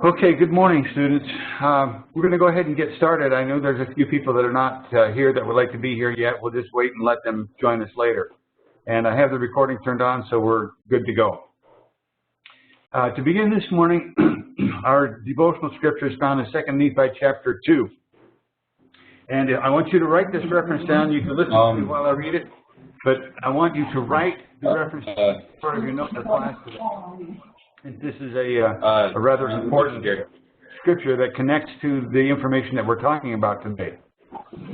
Okay, good morning, students. We're going to go ahead and get started. I know there's a few people that are not here that would like to be here yet. We'll just wait and let them join us later. And I have the recording turned on, so we're good to go. To begin this morning, our devotional scripture is found in 2 Nephi chapter 2. And I want you to write this reference down. You can listen to me while I read it, but I want you to write the reference as part of your note for class today. And this is a rather important scripture that connects to the information that we're talking about today.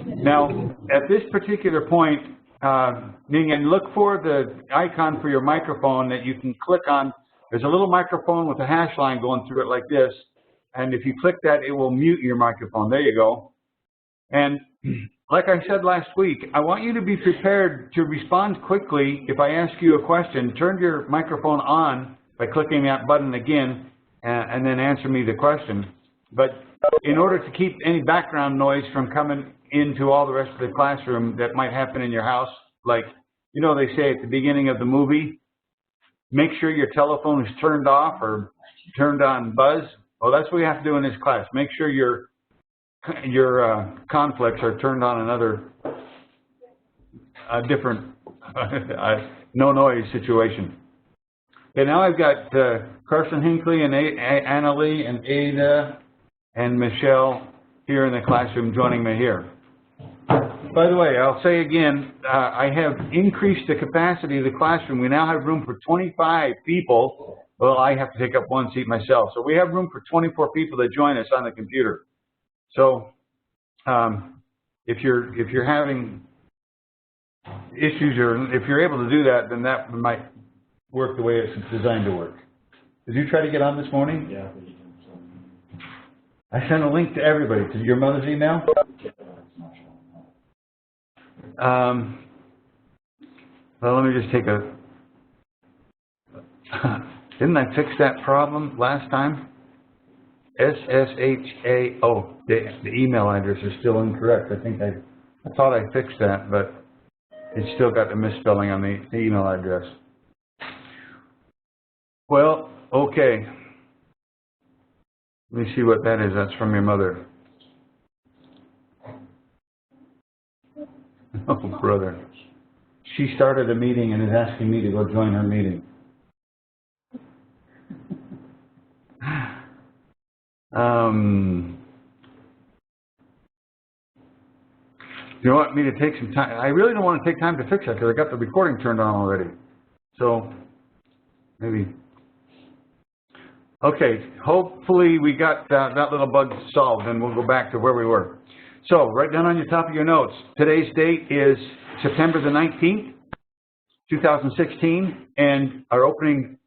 Now, at this particular point, and look for the icon for your microphone that you can click on. There's a little microphone with a hash line going through it like this. And if you click that, it will mute your microphone. There you go. And like I said last week, I want you to be prepared to respond quickly if I ask you a question. Turn your microphone on by clicking that button again, and then answer me the question. But in order to keep any background noise from coming into all the rest of the classroom that might happen in your house, like, you know, they say at the beginning of the movie, make sure your telephone is turned off or turned on buzz. Well, that's what we have to do in this class. Make sure your conflicts are turned on another different no noise situation. Okay, now I've got Carson Hinckley and Annalie and Ada and Michelle here in the classroom joining me here. By the way, I'll say again, I have increased the capacity of the classroom. We now have room for 25 people. Well, I have to take up one seat myself. So we have room for 24 people to join us on the computer. So if you're having issues, or if you're able to do that, then that might work the way it's designed to work. Did you try to get on this morning? Yeah. I sent a link to everybody. To your mother's email? Well, let me just take a... Didn't I fix that problem last time? SSHA... Oh, the email address is still incorrect. I thought I fixed that, but it's still got the misspelling on the email address. Well, okay. Let me see what that is. That's from your mother. Oh, brother. She started a meeting and is asking me to go join her meeting. You want me to take some time? I really don't want to take time to fix that because I got the recording turned on already. So, maybe... Okay, hopefully we got that little bug solved, and we'll go back to where we were. So, write down on your top of your notes, today's date is September the 19th, 2016, and our opening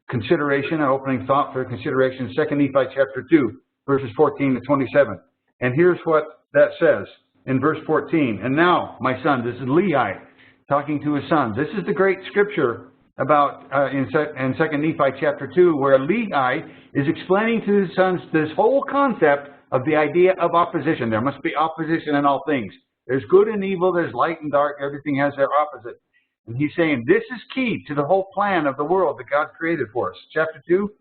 thought for consideration, 2 Nephi chapter 2, verses 14 to 27. And here's what that says in verse 14. And now, my son, this is Lehi talking to his son. This is the great scripture about in 2 Nephi chapter 2, where Lehi is explaining to his sons this whole concept of the idea of opposition. There must be opposition in all things. There's good and evil, there's light and dark, everything has their opposite. And he's saying this is key to the whole plan of the world that God created for us. Chapter 2,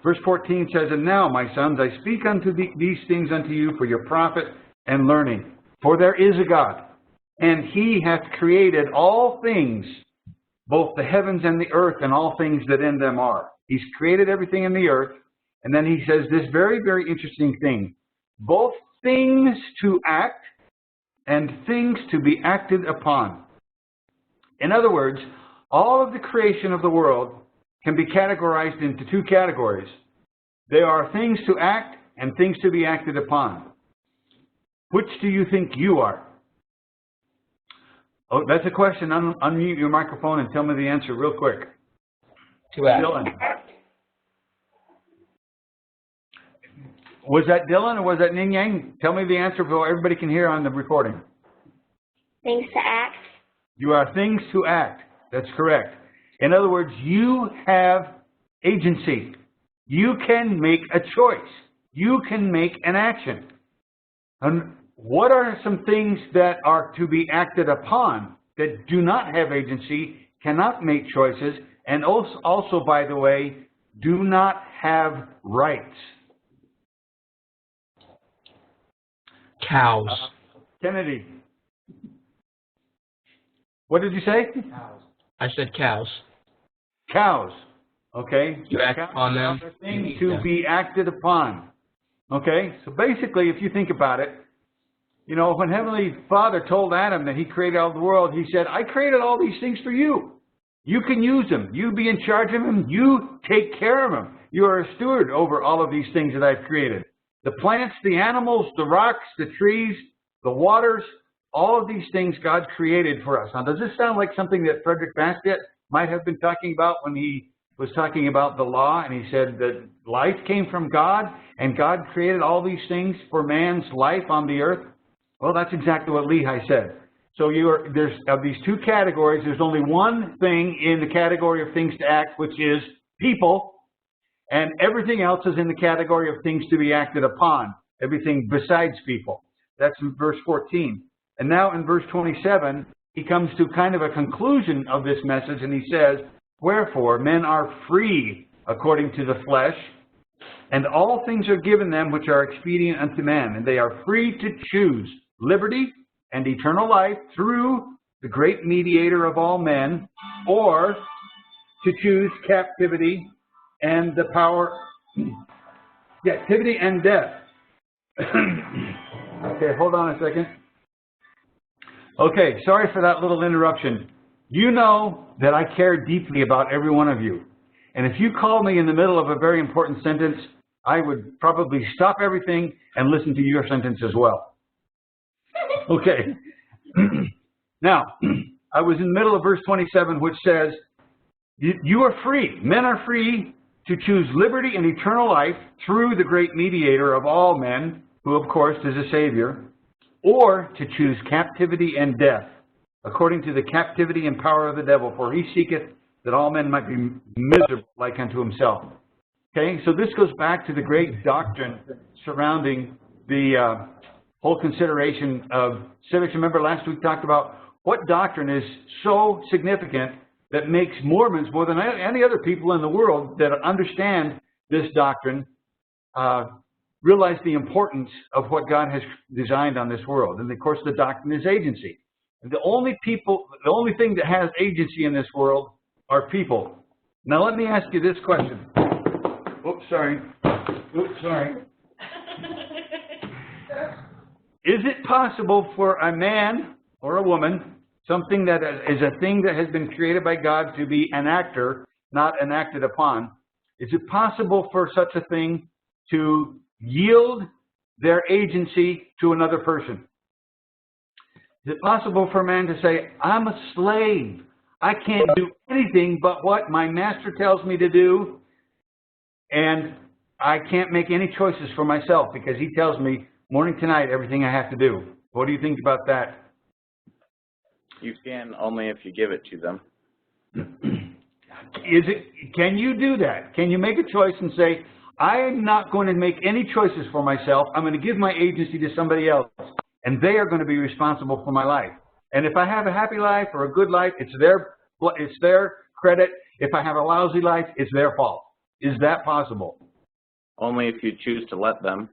verse 14 says, And now, my sons, I speak unto these things unto you for your profit and learning. For there is a God, and he hath created all things, both the heavens and the earth and all things that in them are. He's created everything in the earth. And then he says this very, very interesting thing. Both things to act and things to be acted upon. In other words, all of the creation of the world can be categorized into two categories. There are things to act and things to be acted upon. Which do you think you are? Oh, that's a question. Unmute your microphone and tell me the answer real quick. To act. Dylan. Was that Dylan or was that Ning Yang? Tell me the answer so everybody can hear on the recording. Things to act. You are things to act. That's correct. In other words, you have agency. You can make a choice. You can make an action. And what are some things that are to be acted upon that do not have agency, cannot make choices, and also, by the way, do not have rights? Cows. Kennedy. What did you say? Cows. I said cows. Cows. Okay. You act upon them. A thing to be acted upon. Okay. So basically, if you think about it, you know, when Heavenly Father told Adam that he created all the world, he said, I created all these things for you. You can use them. You be in charge of them. You take care of them. You are a steward over all of these things that I've created. The plants, the animals, the rocks, the trees, the waters, all of these things God created for us. Now, does this sound like something that Frederick Bastiat might have been talking about when he was talking about the law, and he said that life came from God, and God created all these things for man's life on the earth? Well, that's exactly what Lehi said. So there's of these two categories, there's only one thing in the category of things to act, which is people, and everything else is in the category of things to be acted upon, everything besides people. That's in verse 14. And now in verse 27, he comes to kind of a conclusion of this message, and he says, wherefore men are free according to the flesh, and all things are given them which are expedient unto men, and they are free to choose liberty and eternal life through the great mediator of all men, or to choose captivity and the power, captivity and death. Okay, hold on a second. Okay, sorry for that little interruption. You know that I care deeply about every one of you. And if you called me in the middle of a very important sentence, I would probably stop everything and listen to your sentence as well. Okay. Now, I was in the middle of verse 27, which says, you are free. Men are free to choose liberty and eternal life through the great mediator of all men, who of course is a Savior, or to choose captivity and death, according to the captivity and power of the devil, for he seeketh that all men might be miserable like unto himself. Okay, so this goes back to the great doctrine surrounding the whole consideration of civics. Remember last week we talked about what doctrine is so significant that makes Mormons, more than any other people in the world that understand this doctrine, realize the importance of what God has designed on this world. And of course the doctrine is agency. And the only thing that has agency in this world are people. Now let me ask you this question. Oops, sorry. Is it possible for a man or a woman, something that is a thing that has been created by God, to be an actor, not enacted upon? Is it possible for such a thing to yield their agency to another person? Is it possible for a man to say, I'm a slave. I can't do anything but what my master tells me to do, and I can't make any choices for myself because he tells me morning to night everything I have to do? What do you think about that? You can, only if you give it to them. Can you do that? Can you make a choice and say, I am not going to make any choices for myself. I'm going to give my agency to somebody else, and they are going to be responsible for my life. And if I have a happy life or a good life, it's their credit. If I have a lousy life, it's their fault. Is that possible? Only if you choose to let them.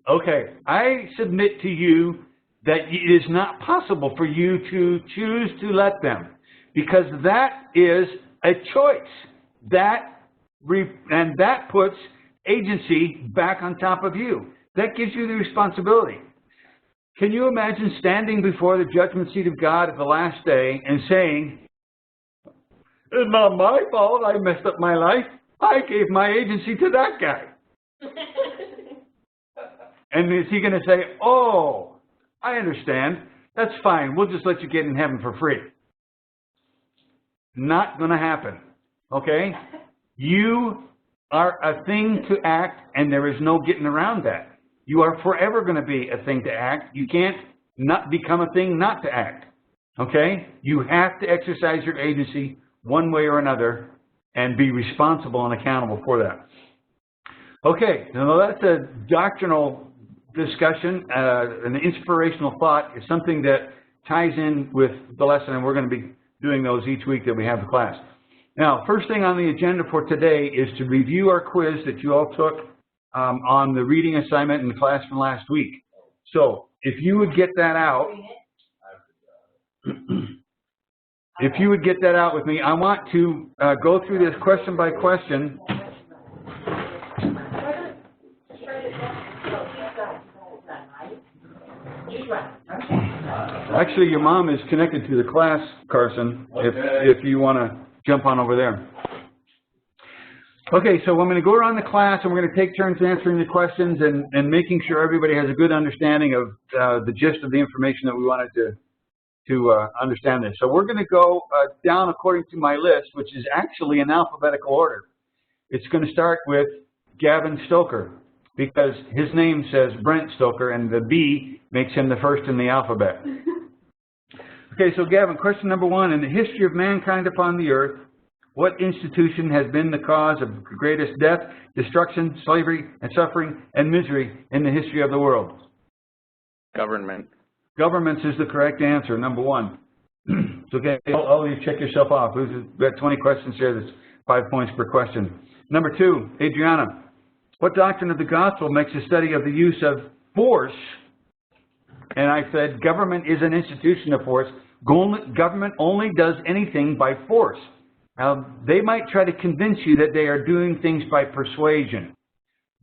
Okay, I submit to you that it is not possible for you to choose to let them, because that is a choice. And that puts agency back on top of you. That gives you the responsibility. Can you imagine standing before the judgment seat of God at the last day and saying, it's not my fault, I messed up my life. I gave my agency to that guy. And is he going to say, oh, I understand. That's fine. We'll just let you get in heaven for free. Not going to happen. Okay? You are a thing to act, and there is no getting around that. You are forever going to be a thing to act. You can't not become a thing not to act. Okay? You have to exercise your agency one way or another and be responsible and accountable for that. Okay, now that's a doctrinal discussion. An inspirational thought is something that ties in with the lesson, and we're going to be doing those each week that we have the class. Now, first thing on the agenda for today is to review our quiz that you all took on the reading assignment in the class from last week. So if you would get that out, if you would get that out with me, I want to go through this question by question. Actually, your mom is connected to the class, Carson, if you want to jump on over there. Okay, so I'm going to go around the class and we're going to take turns answering the questions and making sure everybody has a good understanding of the gist of the information that we wanted to understand this. So we're going to go down according to my list, which is actually in alphabetical order. It's going to start with Gavin Stoker, because his name says Brent Stoker, and the B makes him the first in the alphabet. Okay, so Gavin, question number 1. In the history of mankind upon the earth, what institution has been the cause of the greatest death, destruction, slavery, and suffering, and misery in the history of the world? Government. Governments is the correct answer, number 1. So, okay, all of you check yourself off. We've got 20 questions here. That's 5 points per question. Number 2, Adriana. What doctrine of the gospel makes a study of the use of force? And I said government is an institution of force. Government only does anything by force. Now, they might try to convince you that they are doing things by persuasion.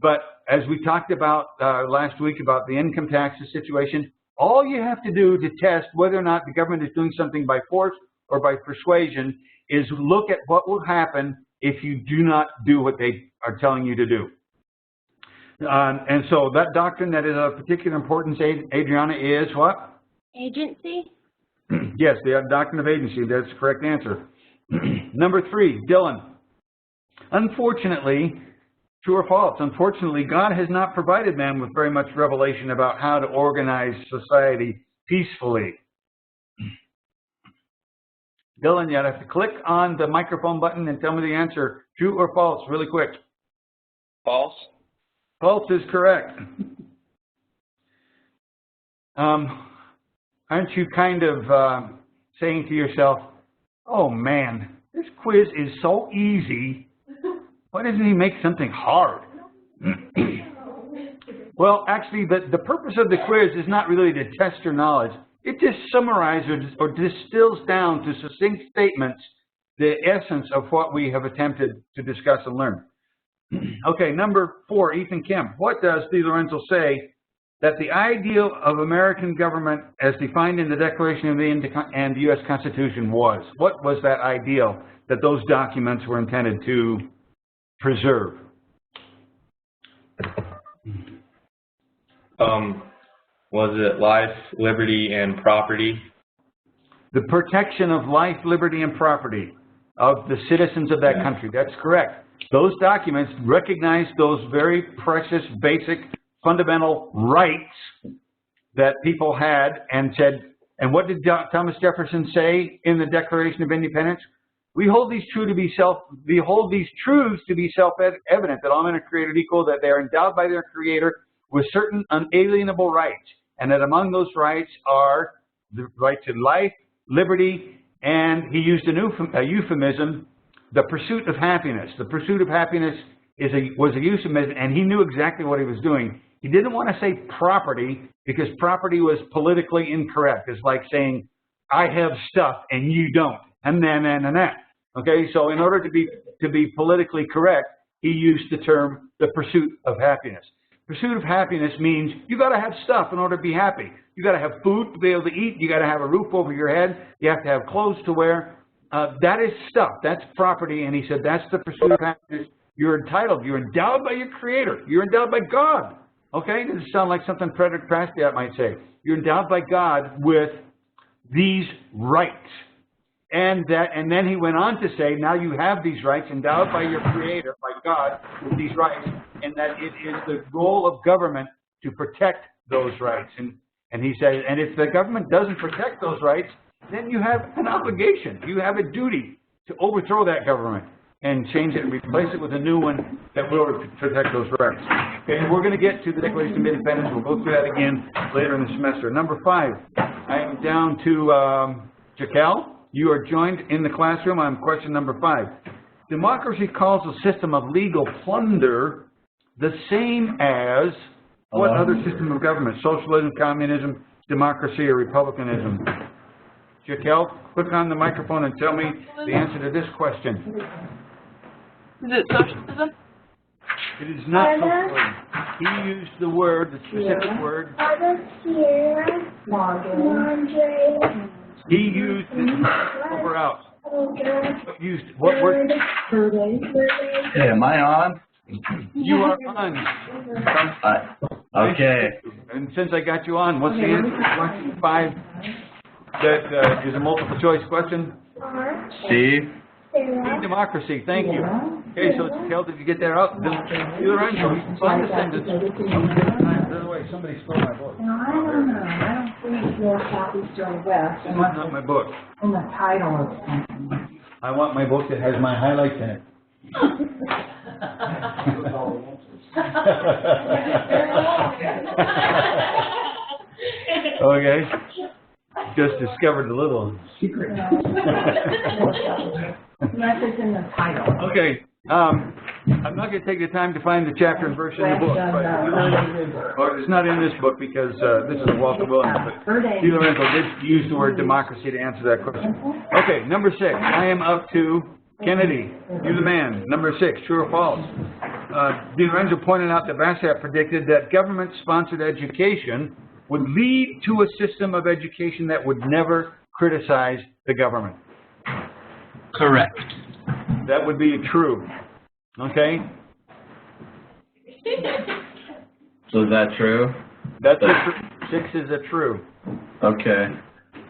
But as we talked about last week about the income taxes situation, all you have to do to test whether or not the government is doing something by force or by persuasion is look at what will happen if you do not do what they are telling you to do. And so that doctrine that is of particular importance, Adriana, is what? Agency. Yes, the doctrine of agency. That's the correct answer. Number 3, Dylan. Unfortunately, true or false, unfortunately, God has not provided man with very much revelation about how to organize society peacefully. Dylan, you have to click on the microphone button and tell me the answer, true or false, really quick. False. False is correct. Aren't you kind of saying to yourself, oh man, this quiz is so easy. Why doesn't he make something hard? Well, actually, the purpose of the quiz is not really to test your knowledge. It just summarizes or distills down to succinct statements the essence of what we have attempted to discuss and learn. Okay, number 4, Ethan Kemp. What does De Lorenzo say that the ideal of American government as defined in the Declaration of Independence and the U.S. Constitution was? What was that ideal that those documents were intended to preserve? Was it life, liberty, and property? The protection of life, liberty, and property of the citizens of that country. That's correct. Those documents recognize those very precious, basic, fundamental rights that people had and said, and what did Thomas Jefferson say in the Declaration of Independence? We hold these truths to be self-evident, that all men are created equal, that they are endowed by their Creator with certain unalienable rights, and that among those rights are the right to life, liberty, and he used a euphemism, the pursuit of happiness. The pursuit of happiness was a euphemism, and he knew exactly what he was doing. He didn't want to say property because property was politically incorrect. It's like saying, I have stuff and you don't, and that. Okay, so in order to be politically correct, he used the term the pursuit of happiness. Pursuit of happiness means you got to have stuff in order to be happy. You got to have food to be able to eat. You got to have a roof over your head. You have to have clothes to wear. That is stuff. That's property. And he said that's the pursuit of happiness. You're entitled. You're endowed by your Creator. You're endowed by God. Okay? Does it sound like something Frederick Bastiat might say? You're endowed by God with these rights. And then he went on to say, now you have these rights endowed by your Creator, by God, with these rights, and that it is the role of government to protect those rights. And he said, and if the government doesn't protect those rights, then you have an obligation. You have a duty to overthrow that government and change it and replace it with a new one that will protect those rights. Okay, and we're going to get to the Declaration of Independence. We'll go through that again later in the semester. Number 5, I am down to Jaquel. You are joined in the classroom on question number 5. Democracy calls a system of legal plunder the same as what other system of government? Socialism, communism, democracy, or republicanism? Jaquel, click on the microphone and tell me the answer to this question. Is it socialism? It is not socialism. He used the word, the specific word. He used over out. Used what word? Hey, am I on? You are on. Okay. And since I got you on, what's the answer to question 5? That is a multiple choice question. C. Democracy. Thank you. Okay, so Kel, did you get that out? Lorenzo, find the sentence. By the way, somebody stole my book. No, I don't know. I don't think your Southeastern West. This is not my book. In the title of something. I want my book that has my highlights in it. Okay. Just discovered a little secret. Unless it's in the title. Okay. I'm not going to take the time to find the chapter and verse in the book, but it's not in this book because this is a Walter Williams. But D. Lorenzo did use the word democracy to answer that question. Okay, number 6. I am up to Kennedy. You're the man. Number 6. True or false? D. Lorenzo pointed out that Bassett predicted that government-sponsored education would lead to a system of education that would never criticize the government. Correct. That would be true. Okay? So is that true? That's a 6 is a true. Okay.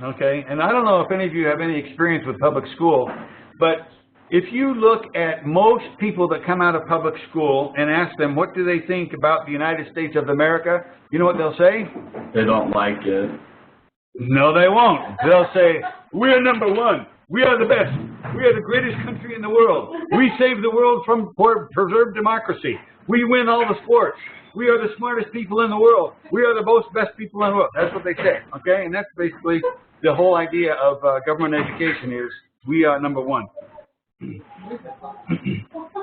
Okay? And I don't know if any of you have any experience with public school, but if you look at most people that come out of public school and ask them what do they think about the United States of America, you know what they'll say? They don't like it. No, they won't. They'll say, we are number 1. We are the best. We are the greatest country in the world. We save the world from preserve democracy. We win all the sports. We are the smartest people in the world. We are the best people in the world. That's what they say, okay? And that's basically the whole idea of government education is we are number 1.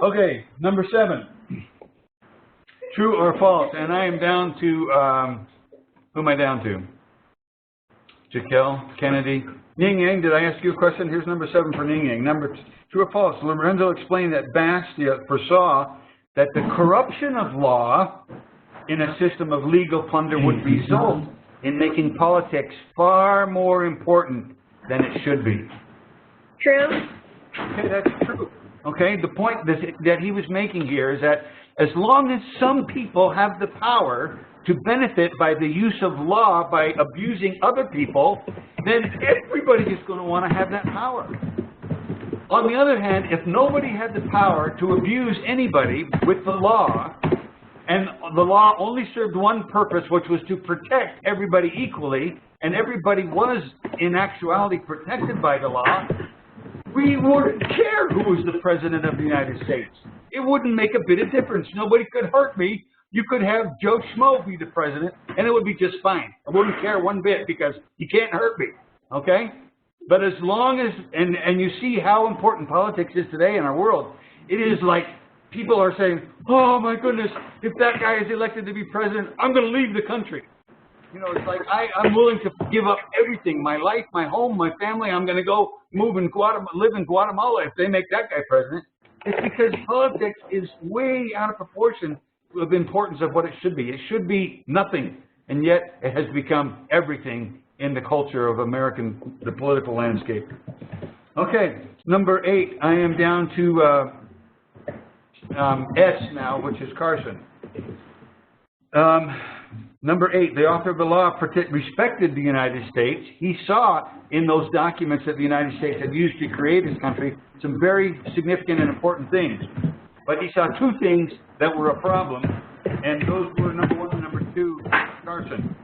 Okay, number 7. True or false? And I am down to, who am I down to? Jaquel, Kennedy. Ning Yang, did I ask you a question? Here's number 7 for Ning Yang. True or false? Lorenzo explained that Bastiat foresaw that the corruption of law in a system of legal plunder would result in making politics far more important than it should be. True. Okay, that's true. Okay, the point that he was making here is that as long as some people have the power to benefit by the use of law by abusing other people, then everybody is going to want to have that power. On the other hand, if nobody had the power to abuse anybody with the law, and the law only served one purpose, which was to protect everybody equally, and everybody was, in actuality, protected by the law, we wouldn't care who was the President of the United States. It wouldn't make a bit of difference. Nobody could hurt me. You could have Joe Schmo be the president, and it would be just fine. I wouldn't care one bit because he can't hurt me, okay? But as long as, and you see how important politics is today in our world, it is like people are saying, oh my goodness, if that guy is elected to be president, I'm going to leave the country. You know, it's like I'm willing to give up everything, my life, my home, my family. I'm going to go live in Guatemala if they make that guy president. It's because politics is way out of proportion of the importance of what it should be. It should be nothing, and yet it has become everything in the culture of the political landscape. Okay, number 8. I am down to S now, which is Carson. Number 8, the author of the law respected the United States. He saw in those documents that the United States had used to create his country some very significant and important things. But he saw 2 things that were a problem, and those were number 1 and number 2, Carson.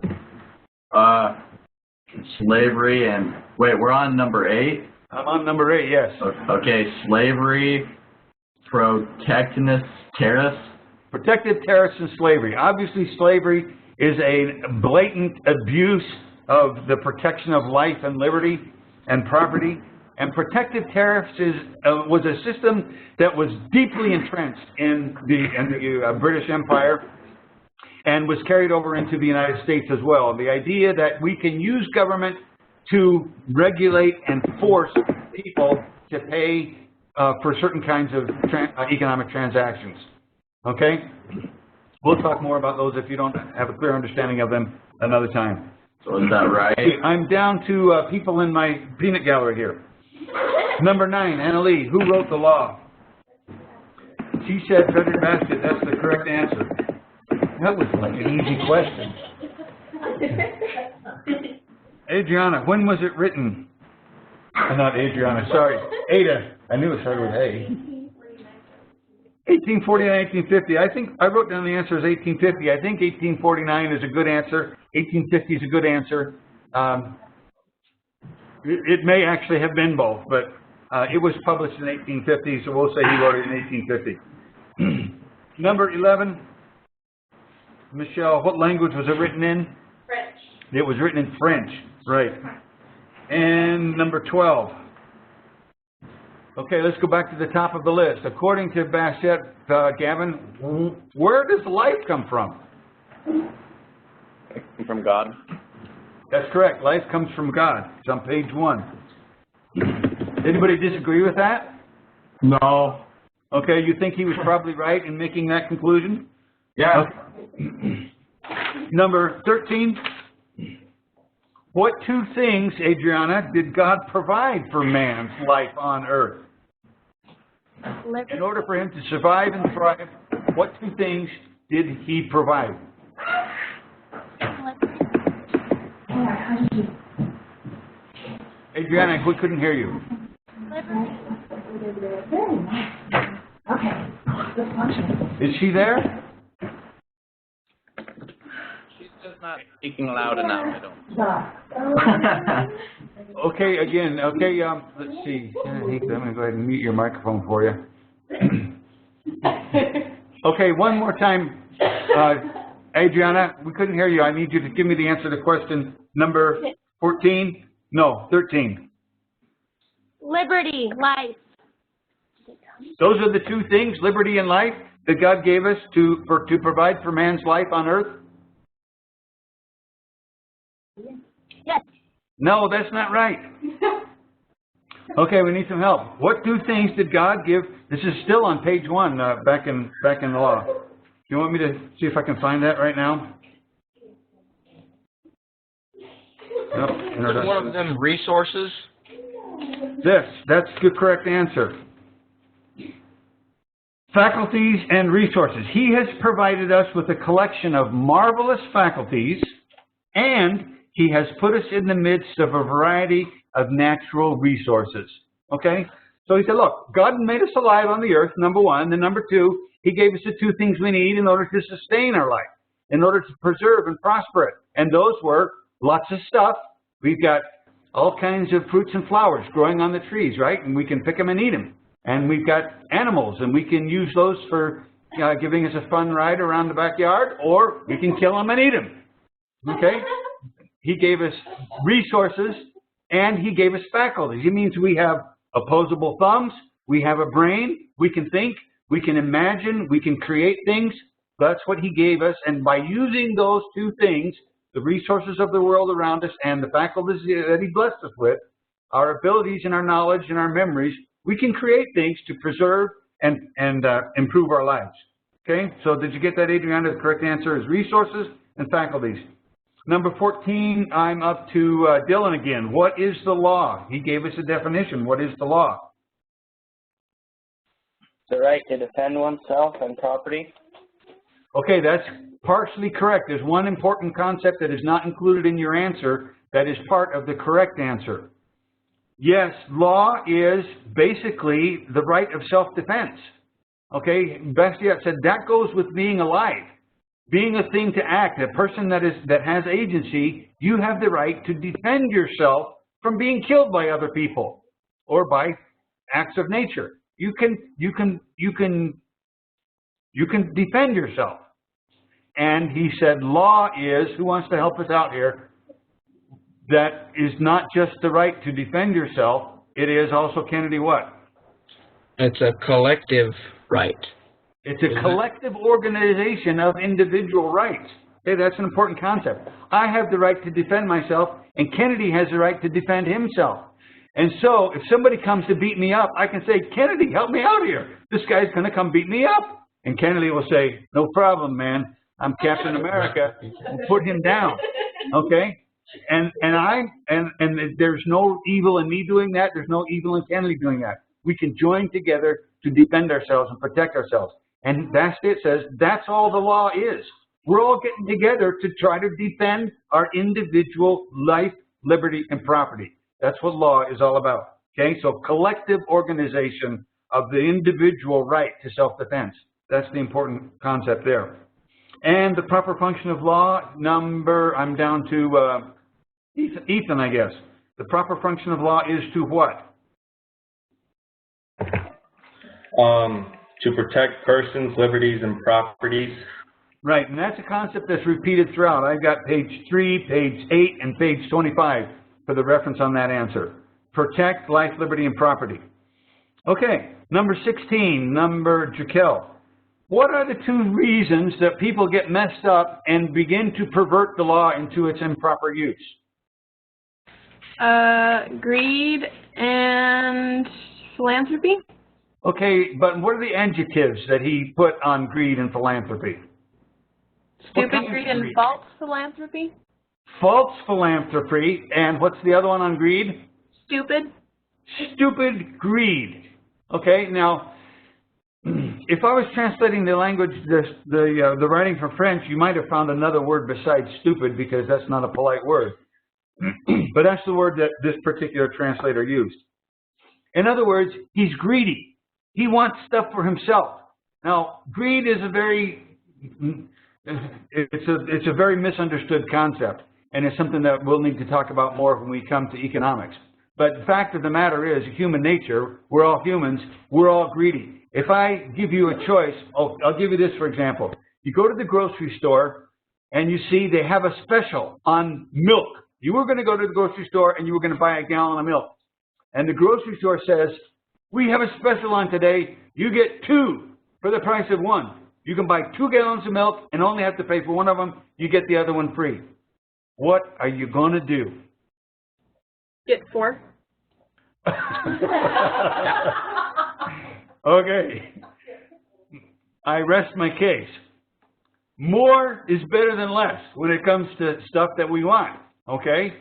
Slavery and, wait, we're on number 8? I'm on number 8, yes. Okay, slavery, protectionist terrorists. Protective terrorists and slavery. Obviously, slavery is a blatant abuse of the protection of life and liberty and property. And protective tariffs was a system that was deeply entrenched in the British Empire and was carried over into the United States as well. The idea that we can use government to regulate and force people to pay for certain kinds of economic transactions. Okay? We'll talk more about those if you don't have a clear understanding of them another time. So is that right? I'm down to people in my peanut gallery here. Number 9, Anna Lee, who wrote the law? She said Frederick Bastiat. That's the correct answer. That was like an easy question. Adriana, when was it written? Not Adriana, sorry. Ada. I knew it started with A. 1849, 1850. I think I wrote down the answer as 1850. I think 1849 is a good answer. 1850 is a good answer. It may actually have been both, but it was published in 1850, so we'll say he wrote it in 1850. Number 11, Michelle, what language was it written in? French. It was written in French, right. And number 12. Okay, let's go back to the top of the list. According to Bastiat, Gavin, where does life come from? From God. That's correct. Life comes from God. It's on page 1. Anybody disagree with that? No. Okay, you think he was probably right in making that conclusion? Yeah. Okay. Number 13. What 2 things, Adriana, did God provide for man's life on earth? In order for him to survive and thrive, what 2 things did he provide? Adriana, we couldn't hear you. Okay. Good function. Is she there? She's just not speaking loud enough, I don't. Okay, again, okay, let's see. I'm going to go ahead and mute your microphone for you. Okay, one more time. Adriana, we couldn't hear you. I need you to give me the answer to question number 14. No, 13. Liberty, life. Those are the 2 things, liberty and life, that God gave us to provide for man's life on earth? Yes. No, that's not right. Okay, we need some help. What 2 things did God give? This is still on page 1, back in the law. Do you want me to see if I can find that right now? Nope. Is one of them resources? That's the correct answer. Faculties and resources. He has provided us with a collection of marvelous faculties, and he has put us in the midst of a variety of natural resources. Okay? So he said, look, God made us alive on the earth, number 1. And number 2, he gave us the 2 things we need in order to sustain our life, in order to preserve and prosper it. And those were lots of stuff. We've got all kinds of fruits and flowers growing on the trees, right? And we can pick them and eat them. And we've got animals, and we can use those for giving us a fun ride around the backyard, or we can kill them and eat them. Okay? He gave us resources, and he gave us faculties. It means we have opposable thumbs, we have a brain, we can think, we can imagine, we can create things. That's what he gave us, and by using those 2 things, the resources of the world around us and the faculties that he blessed us with, our abilities and our knowledge and our memories, we can create things to preserve and improve our lives. Okay, so did you get that, Adriana? The correct answer is resources and faculties. Number 14, I'm up to Dylan again. What is the law? He gave us a definition. What is the law? The right to defend oneself and property. Okay, that's partially correct. There's one important concept that is not included in your answer that is part of the correct answer. Yes, law is basically the right of self-defense. Okay, Bastiat said that goes with being alive. Being a thing to act, a person that has agency, you have the right to defend yourself from being killed by other people or by acts of nature. You can defend yourself. And he said law is, who wants to help us out here, that is not just the right to defend yourself, It is also, Kennedy, what? It's a collective right. It's a collective organization of individual rights. Okay, that's an important concept. I have the right to defend myself, and Kennedy has the right to defend himself. And so, if somebody comes to beat me up, I can say, Kennedy, help me out here. This guy's going to come beat me up. And Kennedy will say, no problem, man. I'm Captain America. We'll put him down. Okay? And there's no evil in me doing that. There's no evil in Kennedy doing that. We can join together to defend ourselves and protect ourselves. And that's it says, that's all the law is. We're all getting together to try to defend our individual life, liberty, and property. That's what law is all about. Okay, so collective organization of the individual right to self-defense. That's the important concept there. And the proper function of law, I'm down to Ethan, I guess. The proper function of law is to what? To protect persons, liberties, and properties. Right, and that's a concept that's repeated throughout. I've got page 3, page 8, and page 25 for the reference on that answer. Protect life, liberty, and property. Okay, number 16, number Jaquel. What are the 2 reasons that people get messed up and begin to pervert the law into its improper use? Greed and philanthropy. Okay, but what are the adjectives that he put on greed and philanthropy? Stupid greed and false philanthropy. False philanthropy, and what's the other one on greed? Stupid. Stupid greed. Okay, now, if I was translating the language, the writing from French, you might have found another word besides stupid because that's not a polite word. But that's the word that this particular translator used. In other words, he's greedy. He wants stuff for himself. Now, greed is a very misunderstood concept, and it's something that we'll need to talk about more when we come to economics. But the fact of the matter is, human nature, we're all humans, we're all greedy. If I give you a choice, I'll give you this for example. You go to the grocery store and you see they have a special on milk. You were going to go to the grocery store and you were going to buy a gallon of milk. And the grocery store says, we have a special on today. You get 2 for the price of 1. You can buy 2 gallons of milk and only have to pay for 1 of them. You get the other one free. What are you going to do? Get 4. Okay. I rest my case. More is better than less when it comes to stuff that we want. Okay?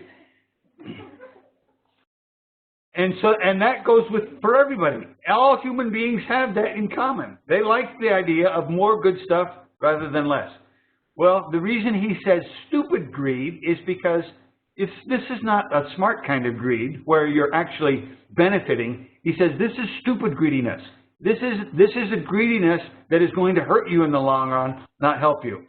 And that goes for everybody. All human beings have that in common. They like the idea of more good stuff rather than less. Well, the reason he says stupid greed is because if this is not a smart kind of greed where you're actually benefiting, he says this is stupid greediness. This is a greediness that is going to hurt you in the long run, not help you.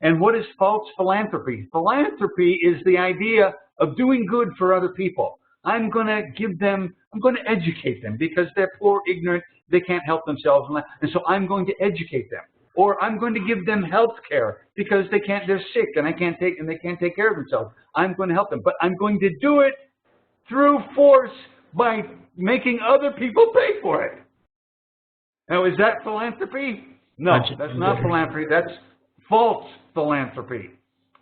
And what is false philanthropy? Philanthropy is the idea of doing good for other people. I'm going to educate them because they're poor, ignorant, they can't help themselves, and so I'm going to educate them. Or I'm going to give them health care because they're sick and they can't take care of themselves. I'm going to help them, but I'm going to do it through force by making other people pay for it. Now, is that philanthropy? No, that's not philanthropy. That's false philanthropy.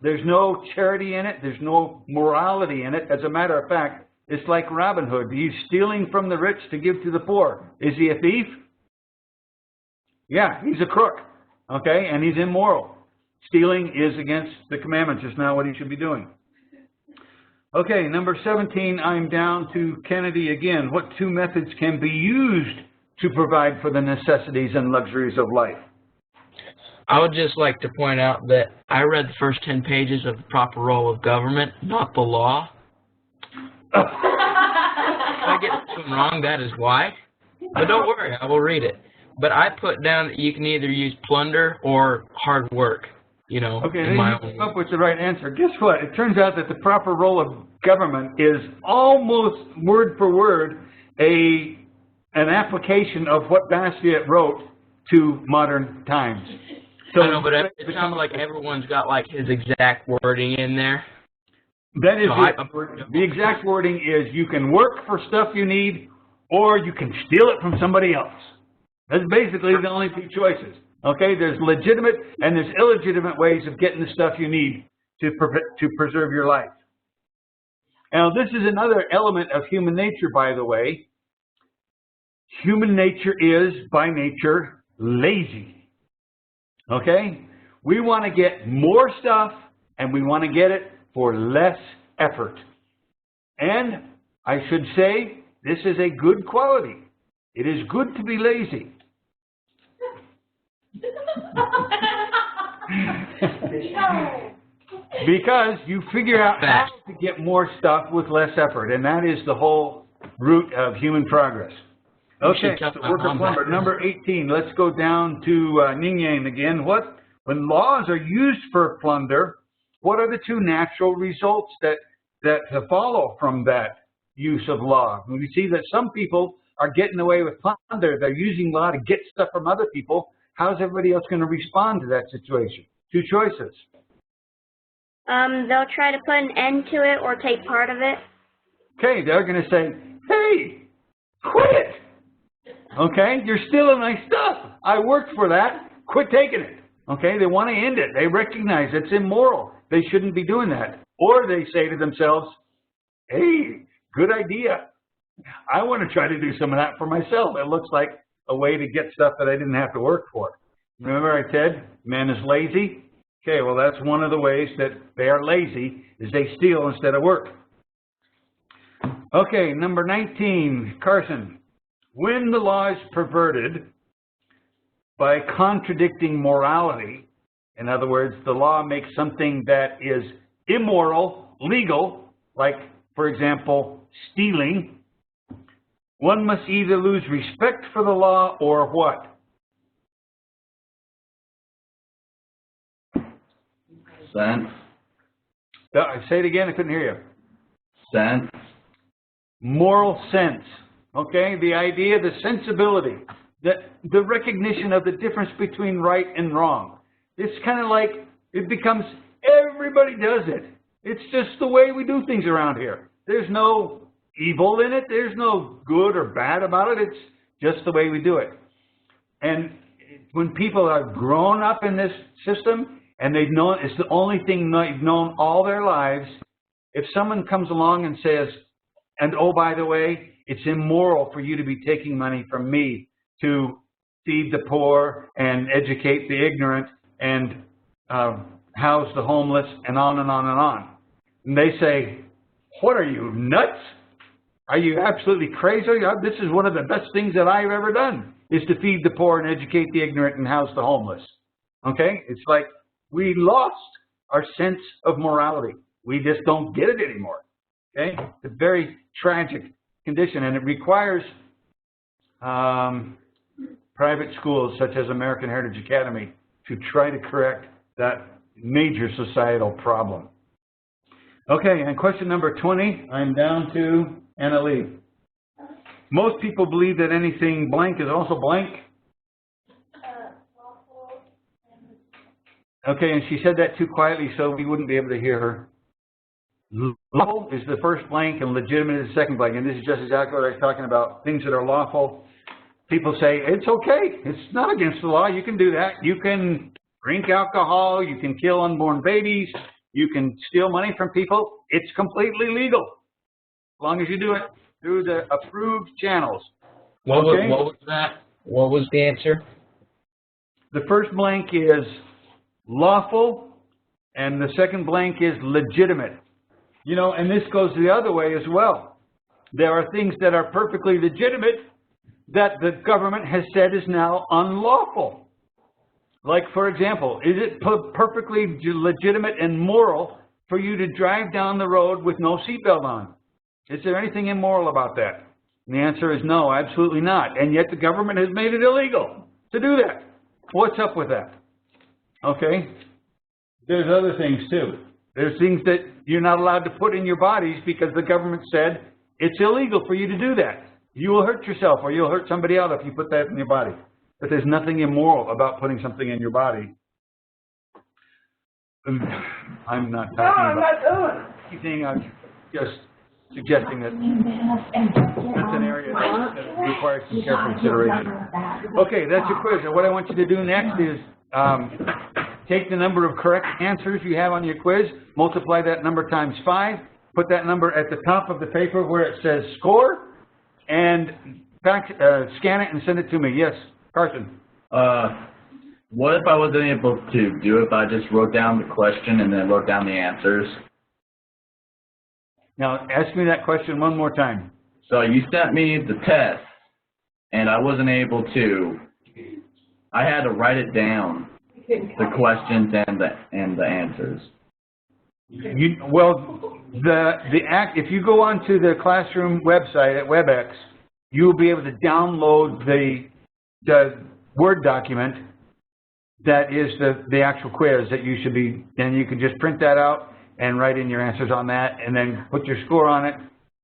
There's no charity in it. There's no morality in it. As a matter of fact, it's like Robin Hood. He's stealing from the rich to give to the poor. Is he a thief? Yeah, he's a crook. Okay, and he's immoral. Stealing is against the commandments. It's not what he should be doing. Okay, number 17, I'm down to Kennedy again. What 2 methods can be used to provide for the necessities and luxuries of life? I would just like to point out that I read the first 10 pages of the proper role of government, not the law. If I get something wrong, that is why. But don't worry, I will read it. But I put down that you can either use plunder or hard work, you know. Okay, then you came up with the right answer. Guess what? It turns out that the proper role of government is almost word for word an application of what Bastiat wrote to modern times. So I know, but it sounds like everyone's got like his exact wording in there. That is So the exact wording is you can work for stuff you need or you can steal it from somebody else. That's basically the only two choices. Okay, there's legitimate and there's illegitimate ways of getting the stuff you need to preserve your life. Now, this is another element of human nature, by the way. Human nature is, by nature, lazy. Okay? We want to get more stuff, and we want to get it for less effort. And I should say, this is a good quality. It is good to be lazy. Because you figure out how to get more stuff with less effort, and that is the whole root of human progress. Okay, so worker plumber, number 18. Let's go down to Ning Yang again. When laws are used for plunder, what are the two natural results that follow from that use of law? We see that some people are getting away with plunder. They're using law to get stuff from other people. How's everybody else going to respond to that situation? Two choices. They'll try to put an end to it or take part of it. Okay, they're going to say, hey, quit. Okay, you're stealing my stuff. I worked for that. Quit taking it. Okay, they want to end it. They recognize it's immoral. They shouldn't be doing that. Or they say to themselves, hey, good idea. I want to try to do some of that for myself. It looks like a way to get stuff that I didn't have to work for. Remember I said, man is lazy? Okay, well, that's one of the ways that they are lazy, is they steal instead of work. Okay, number 19, Carson. When the law is perverted by contradicting morality, in other words, the law makes something that is immoral, legal, like, for example, stealing, one must either lose respect for the law or what? Sense. Say it again, I couldn't hear you. Sense. Moral sense. Okay, the idea, the sensibility, the recognition of the difference between right and wrong. It's kind of like it becomes, everybody does it. It's just the way we do things around here. There's no evil in it. There's no good or bad about it. It's just the way we do it. And when people are grown up in this system and they've known, it's the only thing they've known all their lives, if someone comes along and says, and oh, by the way, it's immoral for you to be taking money from me to feed the poor and educate the ignorant and house the homeless and on and on and on. And they say, what are you, nuts? Are you absolutely crazy? This is one of the best things that I've ever done, is to feed the poor and educate the ignorant and house the homeless. Okay? It's like we lost our sense of morality. We just don't get it anymore. Okay? It's a very tragic condition, and it requires private schools such as American Heritage Academy to try to correct that major societal problem. Okay, and question number 20, I'm down to Anna Lee. Most people believe that anything blank is also blank. Okay, and she said that too quietly so we wouldn't be able to hear her. Lawful is the first blank and legitimate is the second blank. And this is just exactly what I was talking about. Things that are lawful. People say, it's okay. It's not against the law. You can do that. You can drink alcohol. You can kill unborn babies. You can steal money from people. It's completely legal, as long as you do it through the approved channels. What Okay? was that? What was the answer? The first blank is lawful, and the second blank is legitimate. You know, and this goes the other way as well. There are things that are perfectly legitimate that the government has said is now unlawful. Like, for example, is it perfectly legitimate and moral for you to drive down the road with no seatbelt on? Is there anything immoral about that? And the answer is no, absolutely not. And yet the government has made it illegal to do that. What's up with that? Okay? There's other things too. There's things that you're not allowed to put in your bodies because the government said it's illegal for you to do that. You will hurt yourself or you'll hurt somebody else if you put that in your body. But there's nothing immoral about putting something in your body. I'm not talking about anything. I'm just suggesting that that's an area that requires some careful consideration. Okay, that's your quiz. And what I want you to do next is take the number of correct answers you have on your quiz, multiply that number times 5, put that number at the top of the paper where it says score, and scan it and send it to me. Yes, Carson. What if I wasn't able to do it, but I just wrote down the question and then wrote down the answers? Now, ask me that question one more time. So you sent me the test, and I wasn't able to. I had to write it down, the questions and the answers. If you go onto the classroom website at WebEx, you'll be able to download the Word document that is the actual quiz that you should be, and you can just print that out and write in your answers on that, and then put your score on it,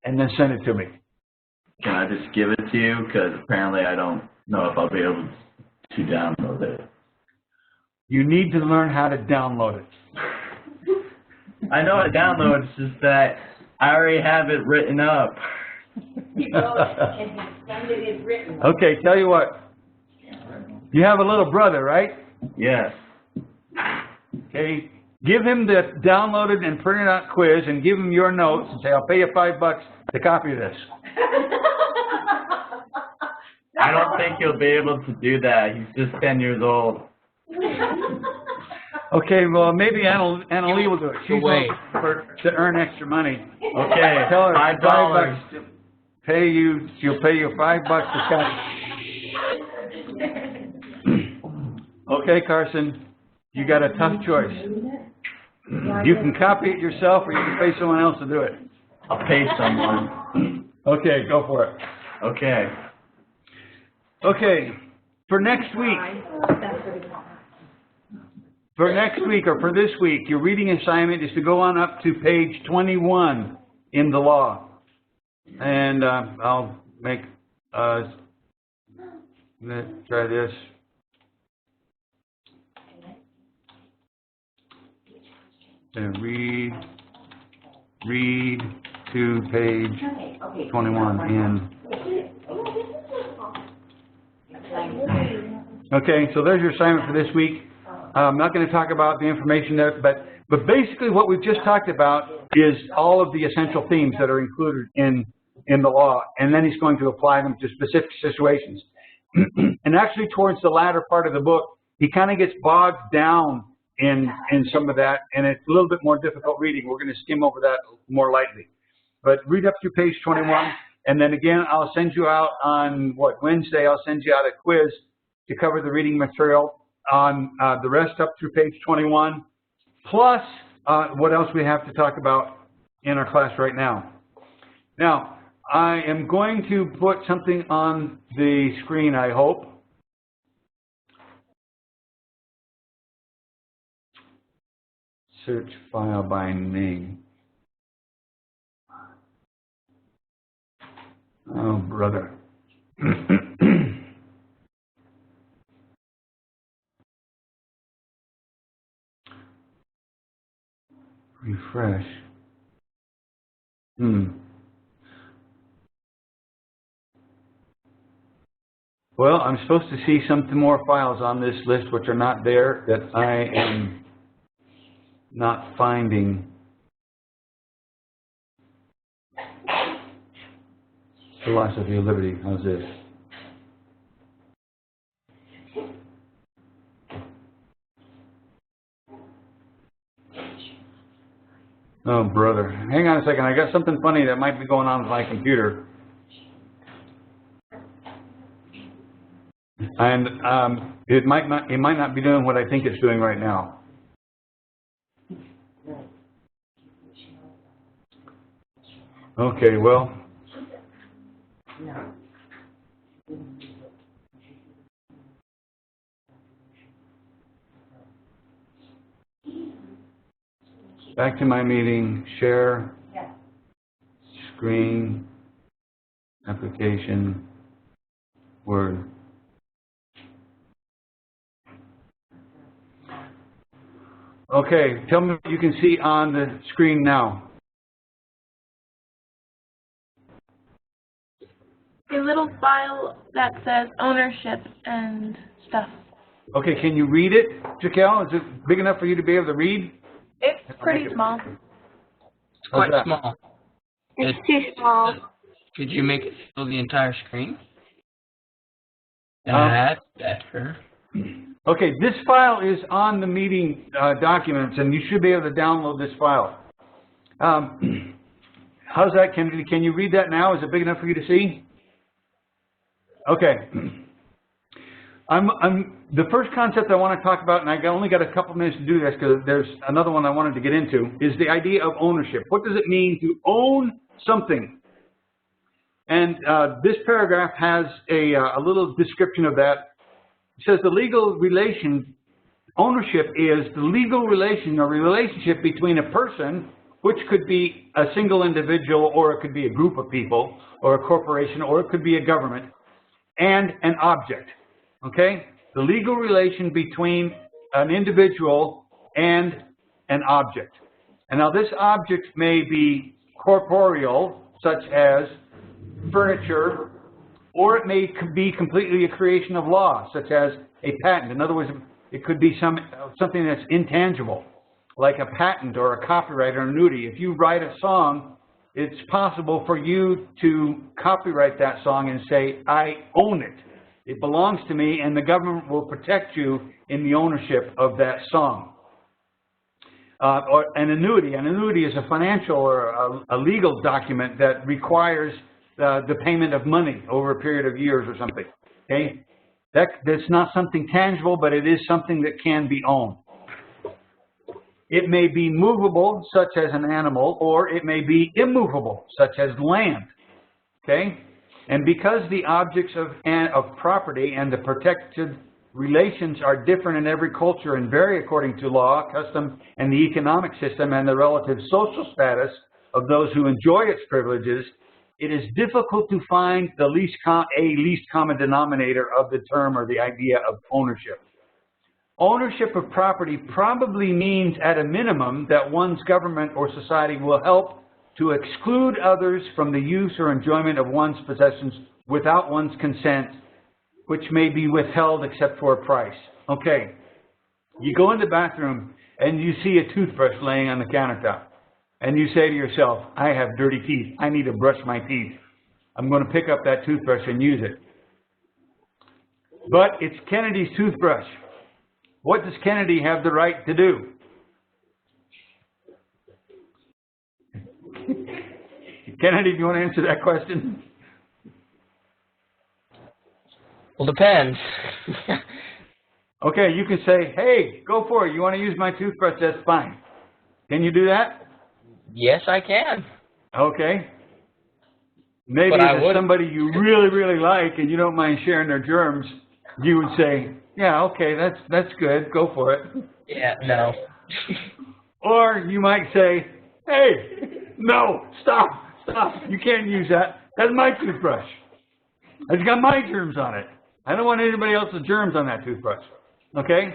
and then send it to me. Can I just give it to you? Because apparently I don't know if I'll be able to download it. You need to learn how to download it. I know how to download, it's just that I already have it written up. Okay, tell you what. You have a little brother, right? Yes. Okay. Give him the downloaded and printed out quiz and give him your notes and say, I'll pay you $5 to copy this. I don't think he'll be able to do that. He's just 10 years old. Okay, well, maybe Annalee will do it. She's to earn extra money. Okay, tell her $5 to pay you. She'll pay you $5 to copy. Okay, Carson, you got a tough choice. You can copy it yourself, or you can pay someone else to do it. I'll pay someone. Okay, go for it. Okay. Okay, for next week. For next week, or for this week, your reading assignment is to go on up to page 21 in the law. And I'll make, let's try this. And read to page 21 in. Okay, so there's your assignment for this week. I'm not going to talk about the information there, but basically what we've just talked about is all of the essential themes that are included in the law, and then he's going to apply them to specific situations. And actually towards the latter part of the book, he kind of gets bogged down in some of that, and it's a little bit more difficult reading. We're going to skim over that more lightly. But read up through page 21, and then again, I'll send you out on, Wednesday, I'll send you out a quiz to cover the reading material on the rest up through page 21, plus what else we have to talk about in our class right now. Now, I am going to put something on the screen, I hope. Search file by name. Oh, brother. Refresh. Well, I'm supposed to see some more files on this list which are not there that I am not finding. Philosophy of Liberty, how's this? Oh, brother. Hang on a second. I got something funny that might be going on with my computer. And it might not be doing what I think it's doing right now. Okay, well. Back to my meeting, share, screen, application, Word. Okay, tell me what you can see on the screen now. A little file that says ownership and stuff. Okay, can you read it, Jaquel? Is it big enough for you to be able to read? It's pretty small. It's quite small. It's too small. Could you make it fill the entire screen? That's better. Okay, this file is on the meeting documents, and you should be able to download this file. How's that, Kennedy? Can you read that now? Is it big enough for you to see? Okay. The first concept I want to talk about, and I only got a couple minutes to do this because there's another one I wanted to get into, is the idea of ownership. What does it mean to own something? And this paragraph has a little description of that. It says the legal relation, ownership is the legal relation or relationship between a person, which could be a single individual, or it could be a group of people, or a corporation, or it could be a government, and an object. Okay? The legal relation between an individual and an object. And now this object may be corporeal, such as furniture, or it may be completely a creation of law, such as a patent. In other words, it could be something that's intangible, like a patent or a copyright or an annuity. If you write a song, it's possible for you to copyright that song and say, I own it. It belongs to me, and the government will protect you in the ownership of that song. Or an annuity. An annuity is a financial or a legal document that requires the payment of money over a period of years or something. Okay? That's not something tangible, but it is something that can be owned. It may be movable, such as an animal, or it may be immovable, such as land. Okay? And because the objects of property and the protected relations are different in every culture and vary according to law, custom, and the economic system and the relative social status of those who enjoy its privileges, it is difficult to find the least common denominator of the term or the idea of ownership. Ownership of property probably means at a minimum that one's government or society will help to exclude others from the use or enjoyment of one's possessions without one's consent, which may be withheld except for a price. Okay, you go in the bathroom and you see a toothbrush laying on the countertop, and you say to yourself, I have dirty teeth, I need to brush my teeth. I'm going to pick up that toothbrush and use it. But it's Kennedy's toothbrush. What does Kennedy have the right to do? Kennedy, do you want to answer that question? Well, depends. Okay, you can say, hey, go for it. You want to use my toothbrush? That's fine. Can you do that? Yes, I can. Okay. Maybe if it's somebody you really, really like and you don't mind sharing their germs, you would say, yeah, okay, that's good. Go for it. Yeah, no. Or you might say, hey, no, stop. You can't use that. That's my toothbrush. It's got my germs on it. I don't want anybody else's germs on that toothbrush. Okay?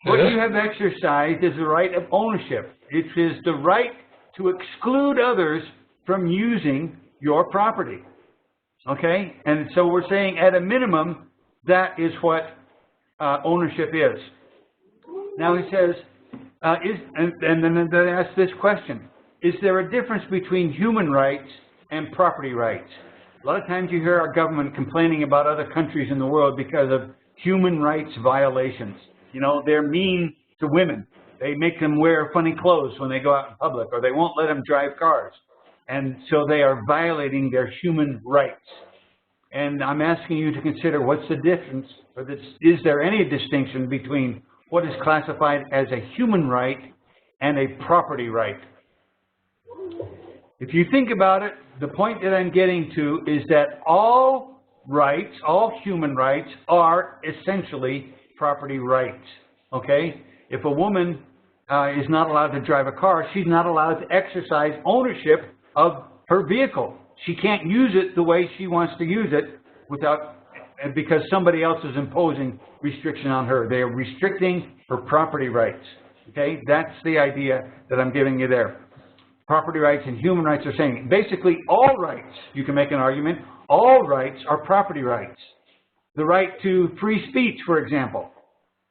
What you have exercised is the right of ownership. It is the right to exclude others from using your property. Okay? And so we're saying at a minimum, that is what ownership is. Now he says, and then they ask this question. Is there a difference between human rights and property rights? A lot of times you hear our government complaining about other countries in the world because of human rights violations. You know, they're mean to women. They make them wear funny clothes when they go out in public, or they won't let them drive cars. And so they are violating their human rights. And I'm asking you to consider what's the difference, or is there any distinction between what is classified as a human right and a property right? If you think about it, the point that I'm getting to is that all rights, all human rights, are essentially property rights, okay? If a woman is not allowed to drive a car, she's not allowed to exercise ownership of her vehicle. She can't use it the way she wants to use it because somebody else is imposing restriction on her. They are restricting her property rights. Okay, that's the idea that I'm giving you there. Property rights and human rights are saying, basically all rights, you can make an argument, all rights are property rights. The right to free speech, for example.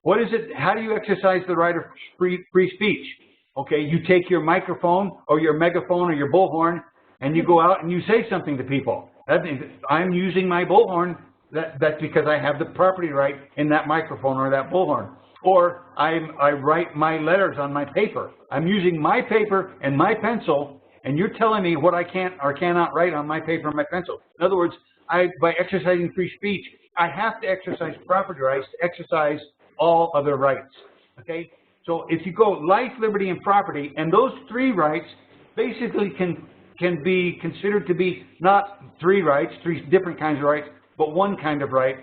What is it, how do you exercise the right of free speech? Okay, you take your microphone or your megaphone or your bullhorn and you go out and you say something to people. That means I'm using my bullhorn, that's because I have the property right in that microphone or that bullhorn. Or I write my letters on my paper. I'm using my paper and my pencil, and you're telling me what I can or cannot write on my paper and my pencil. In other words, by exercising free speech, I have to exercise property rights to exercise all other rights. Okay? So if you go life, liberty, and property, and those three rights basically can be considered to be not three rights, three different kinds of rights, but one kind of right,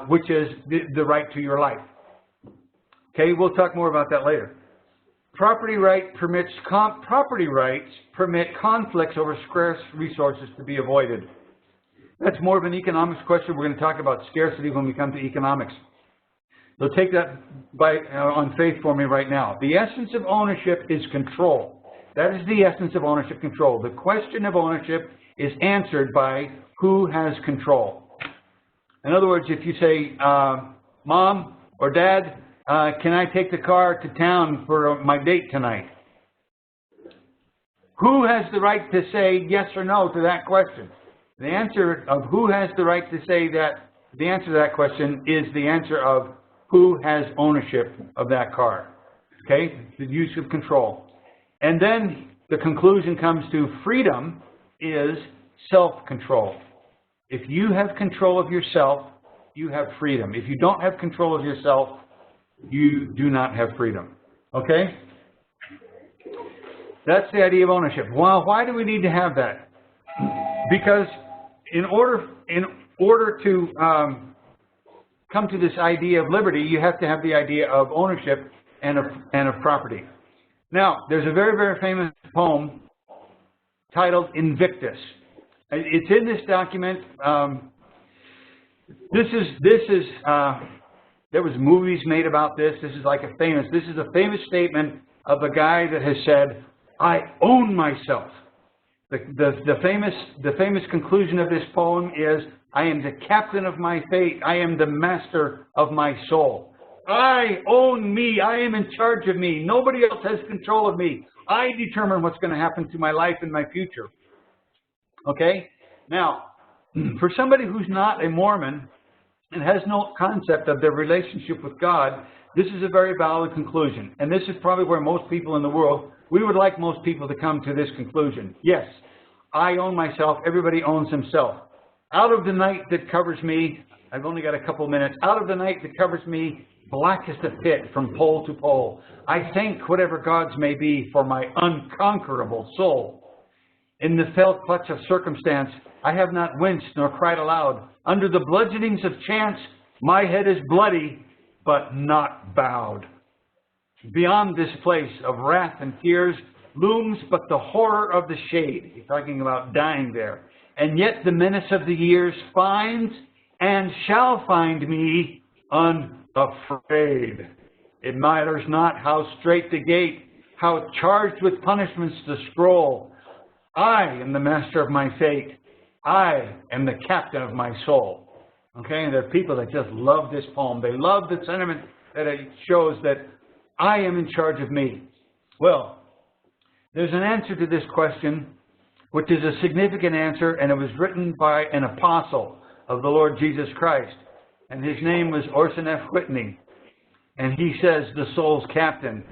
which is the right to your life. Okay, we'll talk more about that later. Property rights permit conflicts over scarce resources to be avoided. That's more of an economics question. We're going to talk about scarcity when we come to economics. So take that on faith for me right now. The essence of ownership is control. That is the essence of ownership, control. The question of ownership is answered by who has control. In other words, if you say, Mom or Dad, can I take the car to town for my date tonight? Who has the right to say yes or no to that question? The answer of who has the right to say that, the answer to that question is the answer of who has ownership of that car. Okay, the use of control. And then the conclusion comes to freedom is self-control. If you have control of yourself, you have freedom. If you don't have control of yourself, you do not have freedom. Okay? That's the idea of ownership. Well, why do we need to have that? Because in order to come to this idea of liberty, you have to have the idea of ownership and of property. Now, there's a very, very famous poem titled Invictus. It's in this document. There was movies made about this. This is a famous statement of a guy that has said, I own myself. The famous conclusion of this poem is, I am the captain of my fate. I am the master of my soul. I own me. I am in charge of me. Nobody else has control of me. I determine what's going to happen to my life and my future. Okay? Now, for somebody who's not a Mormon and has no concept of their relationship with God, this is a very valid conclusion. And this is probably where most people in the world, we would like most people to come to this conclusion. Yes, I own myself. Everybody owns himself. Out of the night that covers me, I've only got a couple minutes. Out of the night that covers me, black as the pit from pole to pole. I thank whatever gods may be for my unconquerable soul. In the fell clutch of circumstance, I have not winced nor cried aloud. Under the bludgeonings of chance, my head is bloody, but not bowed. Beyond this place of wrath and tears looms but the horror of the shade. He's talking about dying there. And yet the menace of the years finds and shall find me unafraid. It matters not how strait the gate, how charged with punishments the scroll. I am the master of my fate. I am the captain of my soul. Okay, and there are people that just love this poem. They love the sentiment that it shows that I am in charge of me. Well, there's an answer to this question, which is a significant answer, and it was written by an apostle of the Lord Jesus Christ. And his name was Orson F. Whitney. And he says, the soul's captain.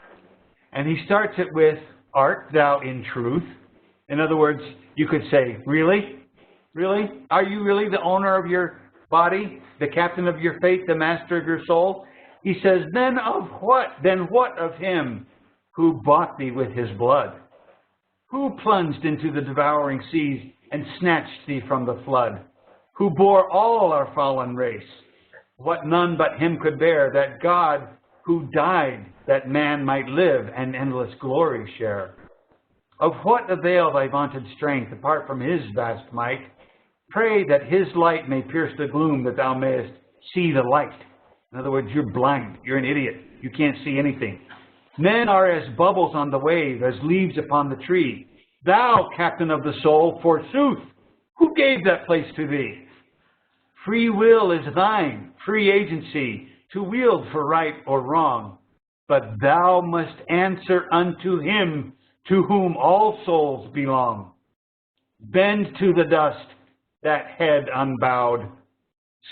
And he starts it with, art thou in truth? In other words, you could say, really? Really? Are you really the owner of your body, the captain of your fate, the master of your soul? He says, then of what? Then what of him who bought thee with his blood? Who plunged into the devouring seas and snatched thee from the flood? Who bore all our fallen race? What none but him could bear, that God who died that man might live and endless glory share. Of what avail thy vaunted strength apart from his vast might? Pray that his light may pierce the gloom, that thou mayest see the light. In other words, you're blind. You're an idiot. You can't see anything. Men are as bubbles on the wave, as leaves upon the tree. Thou, captain of the soul, forsooth, who gave that place to thee? Free will is thine, free agency, to wield for right or wrong. But thou must answer unto him to whom all souls belong. Bend to the dust that head unbowed,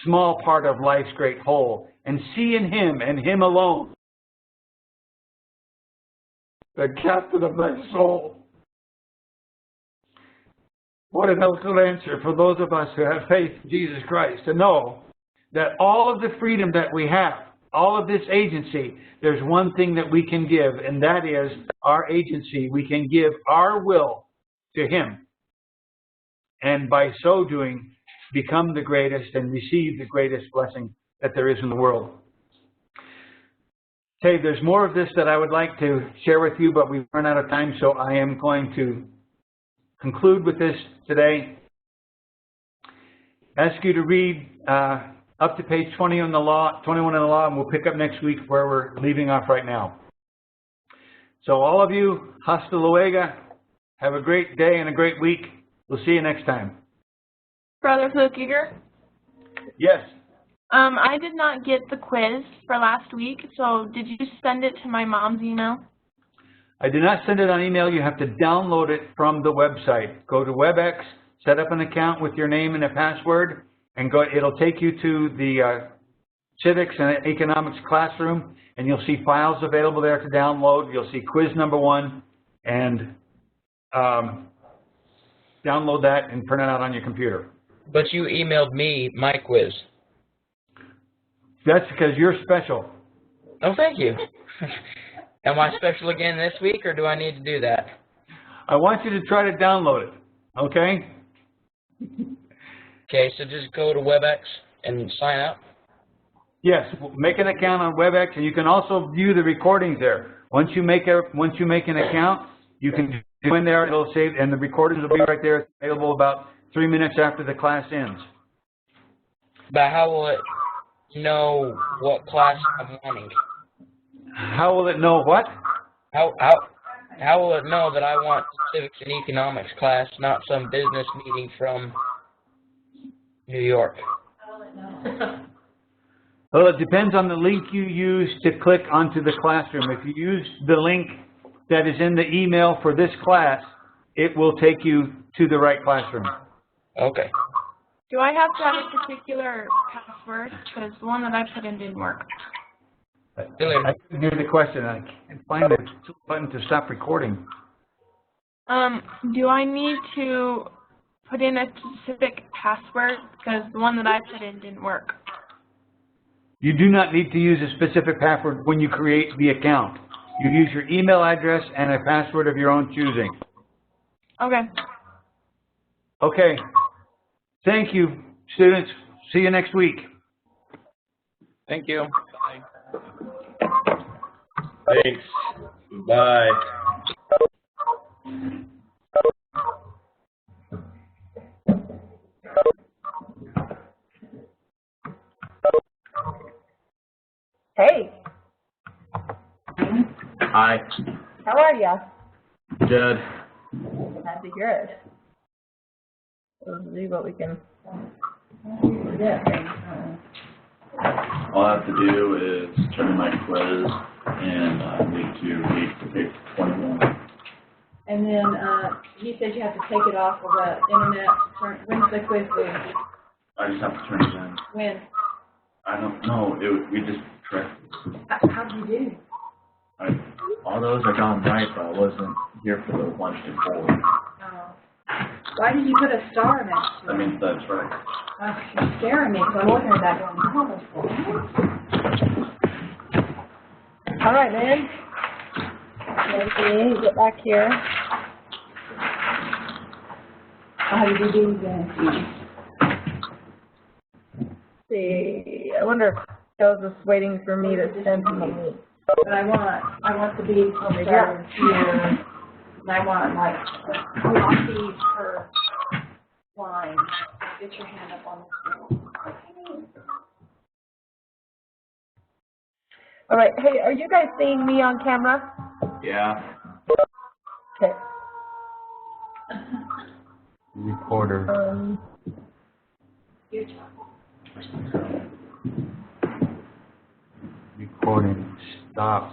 small part of life's great whole, and see in him and him alone the captain of thy soul. What an eloquent answer for those of us who have faith in Jesus Christ, to know that all of the freedom that we have, all of this agency, there's one thing that we can give, and that is our agency. We can give our will to him, and by so doing, become the greatest and receive the greatest blessing that there is in the world. Okay, there's more of this that I would like to share with you, but we've run out of time, so I am going to conclude with this today. Ask you to read up to page 20 on the law, 21 in the law, and we'll pick up next week where we're leaving off right now. So all of you, hasta luego. Have a great day and a great week. We'll see you next time. Brother Flukiger? Yes. I did not get the quiz for last week, so did you send it to my mom's email? I did not send it on email. You have to download it from the website. Go to WebEx, set up an account with your name and a password, and go. It'll take you to the Civics and Economics classroom, and you'll see files available there to download. You'll see quiz number 1, and download that and print it out on your computer. But you emailed me my quiz. That's because you're special. Oh, thank you. Am I special again this week, or do I need to do that? I want you to try to download it, okay? Okay, so just go to WebEx and sign up? Yes, make an account on WebEx, and you can also view the recordings there. Once you make an account, you can go in there, it'll save, and the recordings will be right there. It's available about 3 minutes after the class ends. But how will it know what class I'm wanting? How will it know what? How will it know that I want civics and economics class, not some business meeting from New York? Well, it depends on the link you use to click onto the classroom. If you use the link that is in the email for this class, it will take you to the right classroom. Okay. Do I have to have a particular password? Because the one that I put in didn't work. I couldn't hear the question. I can't find the button to stop recording. Do I need to put in a specific password? Because the one that I put in didn't work. You do not need to use a specific password when you create the account. You use your email address and a password of your own choosing. Okay. Okay. Thank you, students. See you next week. Thank you. Thanks. Bye. Hey, Hi. how are ya? Good. Glad to hear it. We'll see what we can All I have to do is turn in my quiz, and I need to read to page 21. And then he said you have to take it off of the internet. When's the quiz due? I just have to turn it in. When? I don't know. We just tried. How'd you do? All those I got right, but I wasn't here for the one before. Oh. Why did you put a star next to it? That means that's right. Oh, you're scaring me because I'm looking at that going, oh. All right, man. Let me get back here. How do you do that? See, I wonder if Joe's just waiting for me to send him a link. But I want to be over here, and I want like coffee per line. Get your hand up on this. All right. Hey, are you guys seeing me on camera? Yeah. Okay. Recorder. Recording. Stop.